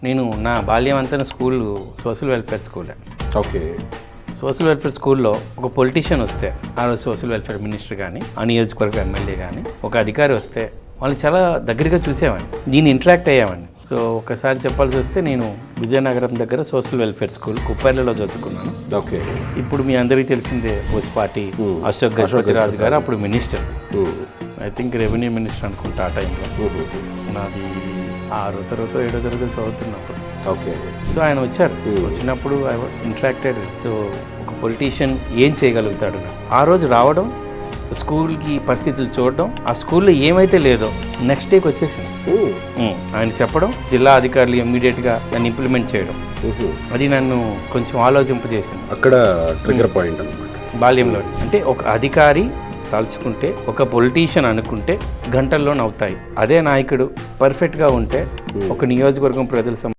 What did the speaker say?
నేను నా బాల్యం అంతా స్కూల్ సోషల్ వెల్ఫేర్ స్కూలే. ఓకే. సోషల్ వెల్ఫేర్ స్కూల్లో ఒక పొలిటీషియన్ వస్తే, ఆ రోజు సోషల్ వెల్ఫేర్ మినిస్టర్ కానీ, ఆ నియోజకవర్గ ఎమ్మెల్యే కానీ, ఒక అధికారి వస్తే వాళ్ళని చాలా దగ్గరగా చూసేవాడిని, నేను ఇంటరాక్ట్ అయ్యేవాడిని. సో ఒకసారి చెప్పాల్సి వస్తే నేను విజయనగరం దగ్గర సోషల్ వెల్ఫేర్ స్కూల్ కుప్పర్లలో చదువుకున్నాను. ఓకే. ఇప్పుడు మీ అందరికీ తెలిసిందే పోస్పాటి అశోక్ గజపతిరాజు గారు అప్పుడు minister, I think revenue minister అనుకుంటా ఆ టైంలో. నాది 6వ తరగతి 7వ తరగతి చదువుతున్నప్పుడు. ఓకే. సో ఆయన వచ్చారు, వచ్చినప్పుడు ఐ ఇంటరాక్టెడ్. సో ఒక పొలిటీషియన్ ఏం చేయగలుగుతాడు, ఆ రోజు రావడం, స్కూల్కి పరిస్థితులు చూడడం, ఆ స్కూల్లో ఏమైతే లేదో నెక్స్ట్ డేకి వచ్చేసింది. ఆయన చెప్పడం, జిల్లా అధికారులు ఇమ్మీడియట్గా దాన్ని ఇంప్లిమెంట్ చేయడం, అది నన్ను కొంచెం ఆలోచింపజేసింది. అక్కడ ట్రిగ్గర్ పాయింట్ అన్నమాట బాల్యంలో. అంటే ఒక అధికారి తలుచుకుంటే, ఒక పొలిటీషియన్ అనుకుంటే గంటల్లో నవ్వుతాయి. అదే నాయకుడు పర్ఫెక్ట్గా ఉంటే ఒక నియోజకవర్గం ప్రజల